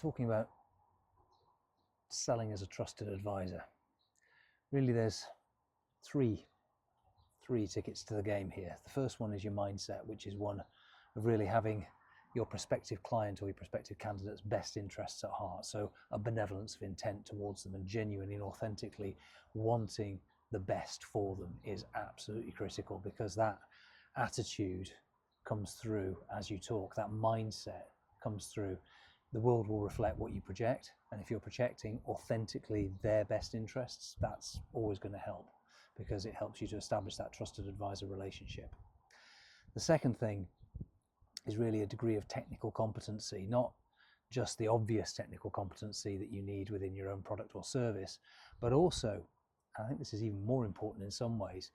talking about selling as a trusted advisor. Really, there's three tickets to the game here. The first one is your mindset, which is one of really having your prospective client or your prospective candidate's best interests at heart. So a benevolence of intent towards them and genuinely and authentically wanting the best for them is absolutely critical, because that attitude comes through as you talk. That mindset comes through. The world will reflect what you project, and if you're projecting authentically their best interests, that's always going to help, because it helps you to establish that trusted advisor relationship. The second thing is really a degree of technical competency, not just the obvious technical competency that you need within your own product or service, but also, I think this is even more important in some ways,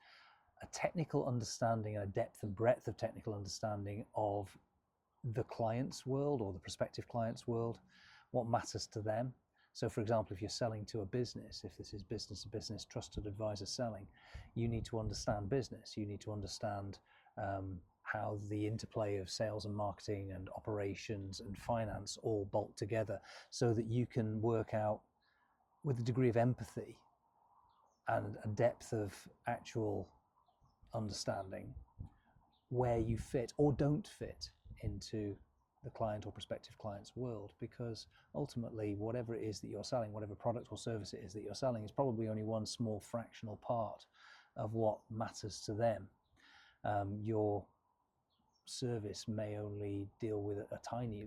a technical understanding and a depth and breadth of technical understanding of the client's world or the prospective client's world, what matters to them. So for example, if you're selling to a business, if this is business to business trusted advisor selling, you need to understand business. You need to understand how the interplay of sales and marketing and operations and finance all bolt together, so that you can work out with a degree of empathy and a depth of actual understanding where you fit or don't fit into the client or prospective client's world. Because ultimately, whatever it is that you're selling, whatever product or service it is that you're selling, is probably only one small fractional part of what matters to them. Your service may only deal with a tiny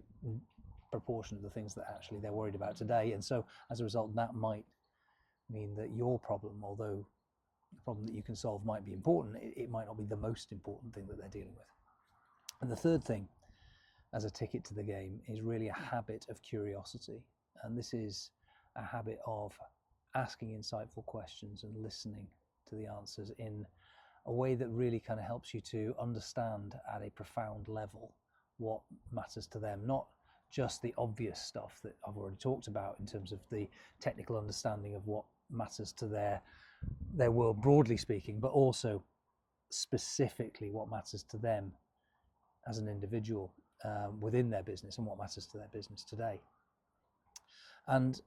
proportion of the things that actually they're worried about today, and so as a result, that might mean that your problem, although the problem that you can solve might be important, it might not be the most important thing that they're dealing with. And the third thing as a ticket to the game is really a habit of curiosity, and this is a habit of asking insightful questions and listening to the answers in a way that really kind of helps you to understand at a profound level what matters to them, not just the obvious stuff that I've already talked about in terms of the technical understanding of what matters to their world broadly speaking, but also specifically what matters to them as an individual within their business and what matters to their business today. And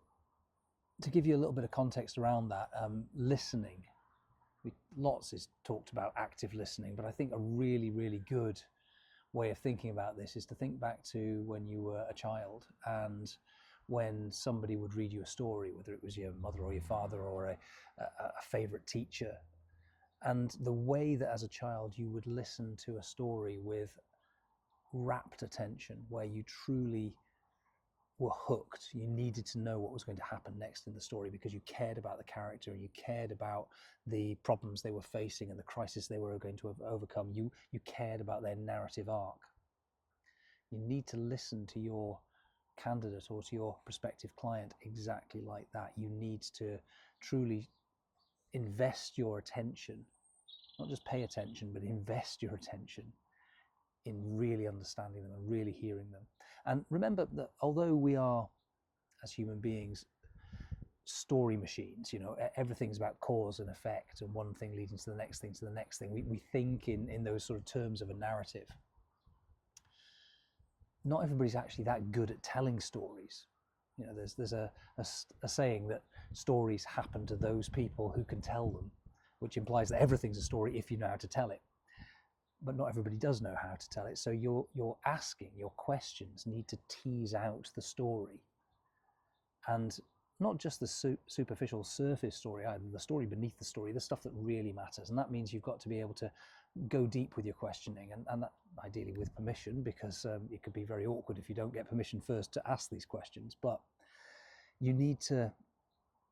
to give you a little bit of context around that, listening, lots is talked about active listening, but I think a really, really good way of thinking about this is to think back to when you were a child, and when somebody would read you a story, whether it was your mother or your father or a favorite teacher, and the way that as a child you would listen to a story with rapt attention, where you truly were hooked. You needed to know what was going to happen next in the story because you cared about the character and you cared about the problems they were facing and the crisis they were going to overcome. You cared about their narrative arc. You need to listen to your candidate or to your prospective client exactly like that. You need to truly invest your attention, not just pay attention, but invest your attention in really understanding them and really hearing them. And remember that although we are, as human beings, story machines, everything's about cause and effect and one thing leading to the next thing to the next thing. We think in those sort of terms of a narrative. Not everybody's actually that good at telling stories. There's a saying that stories happen to those people who can tell them, which implies that everything's a story if you know how to tell it. But not everybody does know how to tell it. So your questions need to tease out the story, and not just the superficial surface story either, the story beneath the story, the stuff that really matters. And that means you've got to be able to go deep with your questioning, and that ideally with permission, because it could be very awkward if you don't get permission first to ask these questions. But you need to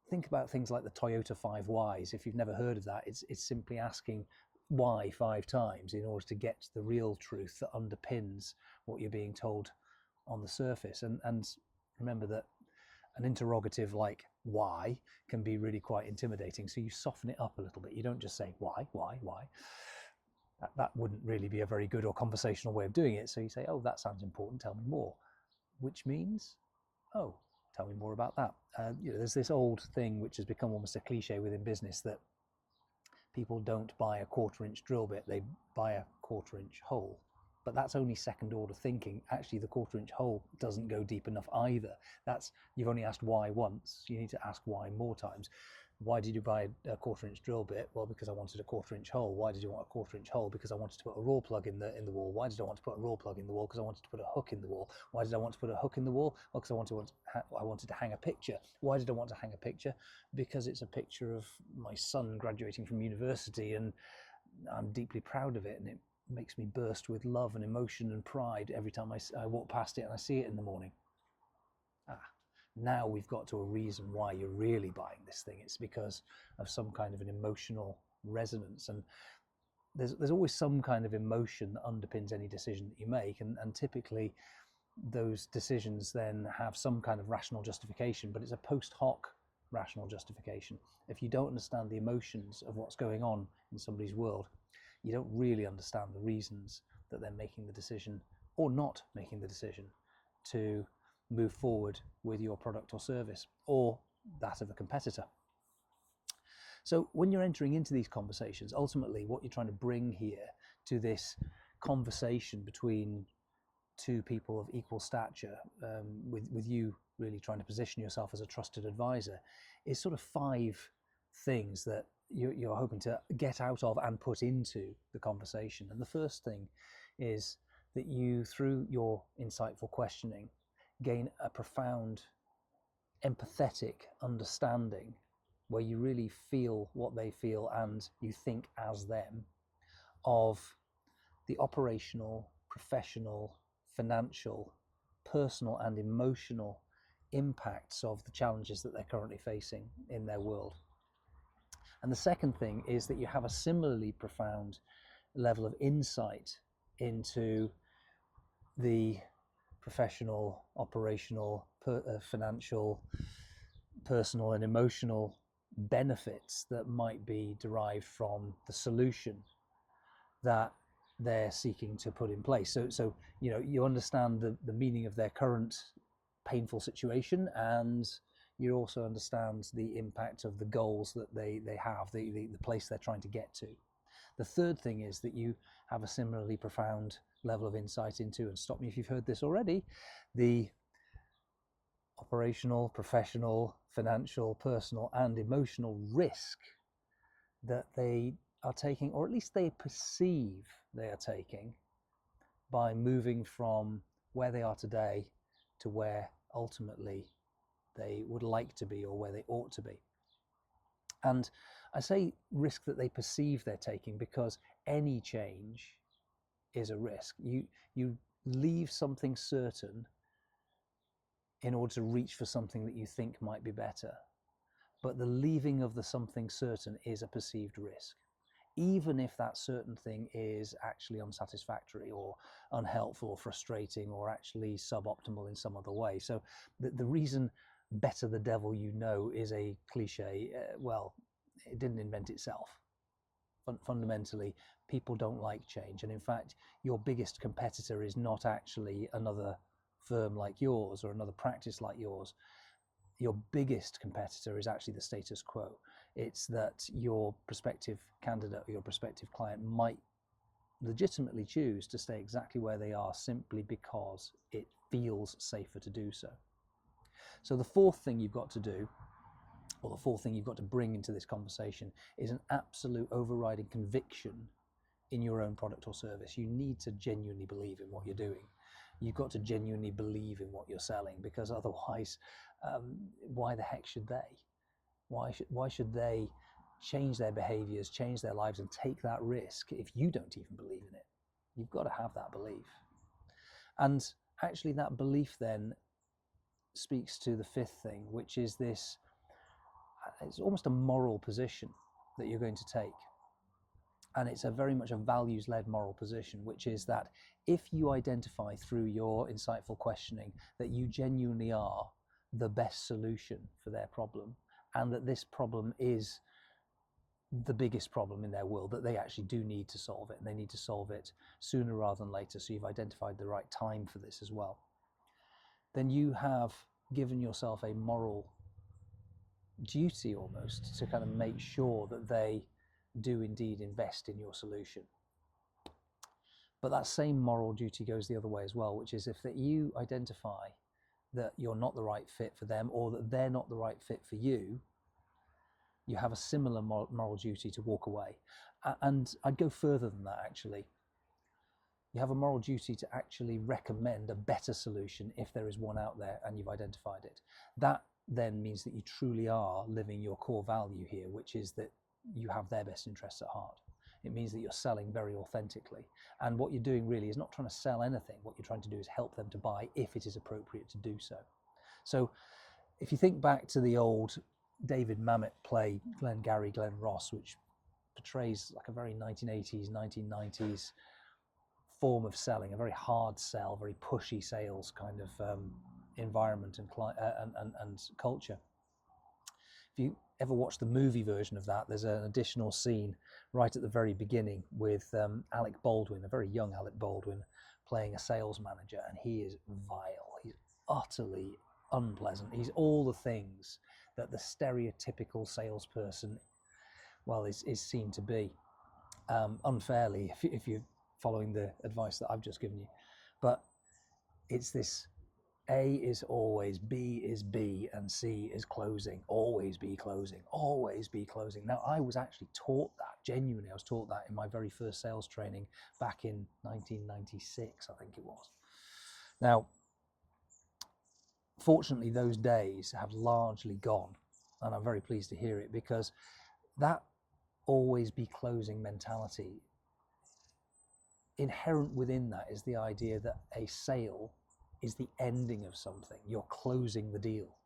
think about things like the Toyota 5 Whys. If you've never heard of that, it's simply asking why 5 times in order to get to the real truth that underpins what you're being told on the surface. And remember that an interrogative like why can be really quite intimidating, so you soften it up a little bit. You don't just say why. That wouldn't really be a very good or conversational way of doing it. So you say, oh, that sounds important, tell me more. Which means, oh, tell me more about that. There's this old thing which has become almost a cliche within business, that people don't buy a 1/4-inch drill bit, they buy a 1/4-inch hole. But that's only second order thinking. Actually, the 1/4 inch hole doesn't go deep enough either. You've only asked why once. You need to ask why more times. Why did you buy a 1/4 inch drill bit? Well, because I wanted a 1/4 inch hole. Why did you want a 1/4 inch hole? Because I wanted to put a raw plug in the wall. Why did I want to put a raw plug in the wall? Because I wanted to put a hook in the wall. Why did I want to put a hook in the wall? Well, because I wanted to hang a picture. Why did I want to hang a picture? Because it's a picture of my son graduating from university, and I'm deeply proud of it, and it makes me burst with love and emotion and pride every time I walk past it and I see it in the morning. Now we've got to a reason why you're really buying this thing. It's because of some kind of an emotional resonance, and there's always some kind of emotion that underpins any decision that you make, and typically those decisions then have some kind of rational justification, but it's a post hoc rational justification. If you don't understand the emotions of what's going on in somebody's world, you don't really understand the reasons that they're making the decision or not making the decision to move forward with your product or service, or that of a competitor. So when you're entering into these conversations, ultimately what you're trying to bring here to this conversation between two people of equal stature, with you really trying to position yourself as a trusted advisor, is sort of 5 things that you're hoping to get out of and put into the conversation. And the first thing is that you, through your insightful questioning, gain a profound empathetic understanding where you really feel what they feel and you think as them, of the operational, professional, financial, personal and emotional impacts of the challenges that they're currently facing in their world. And the second thing is that you have a similarly profound level of insight into the professional, operational, financial, personal and emotional benefits that might be derived from the solution that they're seeking to put in place. So you understand the meaning of their current painful situation, and you also understand the impact of the goals that they have, the place they're trying to get to. The third thing is that you have a similarly profound level of insight into, and stop me if you've heard this already, the operational, professional, financial, personal and emotional risk that they are taking, or at least they perceive they are taking, by moving from where they are today to where ultimately they would like to be, or where they ought to be. And I say risk that they perceive they're taking because any change is a risk. You leave something certain in order to reach for something that you think might be better. But the leaving of the something certain is a perceived risk, even if that certain thing is actually unsatisfactory or unhelpful or frustrating or actually suboptimal in some other way. So the reason better the devil you know is a cliche, well, it didn't invent itself. Fundamentally, people don't like change. And in fact, your biggest competitor is not actually another firm like yours or another practice like yours. Your biggest competitor is actually the status quo. It's that your prospective candidate or your prospective client might legitimately choose to stay exactly where they are simply because it feels safer to do so. So the fourth thing you've got to do, or the fourth thing you've got to bring into this conversation, is an absolute overriding conviction in your own product or service. You need to genuinely believe in what you're doing. You've got to genuinely believe in what you're selling, because otherwise, why the heck should they? Why should they change their behaviors, change their lives, and take that risk if you don't even believe in it? You've got to have that belief. And actually that belief then speaks to the fifth thing, which is this, it's almost a moral position that you're going to take. And it's a very much a values-led moral position, which is that if you identify through your insightful questioning that you genuinely are the best solution for their problem, and that this problem is the biggest problem in their world, that they actually do need to solve it, and they need to solve it sooner rather than later, so you've identified the right time for this as well, then you have given yourself a moral duty almost to kind of make sure that they do indeed invest in your solution. But that same moral duty goes the other way as well, which is if that you identify that you're not the right fit for them, or that they're not the right fit for you, you have a similar moral duty to walk away. And I'd go further than that, actually. You have a moral duty to actually recommend a better solution if there is one out there and you've identified it. That then means that you truly are living your core value here, which is that you have their best interests at heart. It means that you're selling very authentically. And what you're doing really is not trying to sell anything. What you're trying to do is help them to buy if it is appropriate to do so. So if you think back to the old David Mamet play, Glengarry Glen Ross, which portrays like a very 1980s, 1990s form of selling, a very hard sell, very pushy sales kind of environment and culture. If you ever watch the movie version of that, there's an additional scene right at the very beginning with Alec Baldwin, a very young Alec Baldwin, playing a sales manager, and he is vile. He's utterly unpleasant. He's all the things that the stereotypical salesperson, well, is seen to be, unfairly, if you're following the advice that I've just given you. But it's this: A is always, B is B, and C is closing. Always be closing, always be closing. Now, I was actually taught that, genuinely, I was taught that in my very first sales training back in 1996, I think it was. Now, fortunately, those days have largely gone, and I'm very pleased to hear it, because that always be closing mentality, inherent within that is the idea that a sale is the ending of something. You're closing the deal.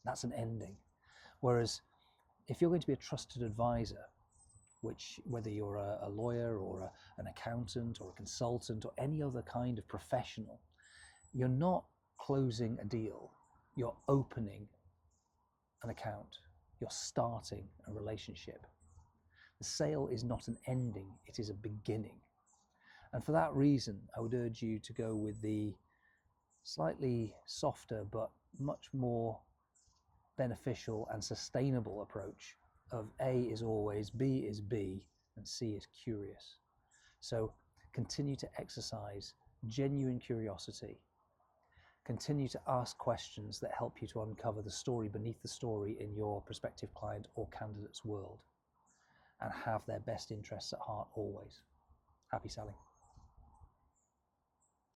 That's an ending. Whereas if you're going to be a trusted advisor, which whether you're a lawyer or an accountant or a consultant or any other kind of professional, you're not closing a deal. You're opening an account. You're starting a relationship. The sale is not an ending. It is a beginning. And for that reason, I would urge you to go with the slightly softer but much more beneficial and sustainable approach of A is always, B is B, and C is curious. So continue to exercise genuine curiosity. Continue to ask questions that help you to uncover the story beneath the story in your prospective client or candidate's world, and have their best interests at heart always. Happy selling.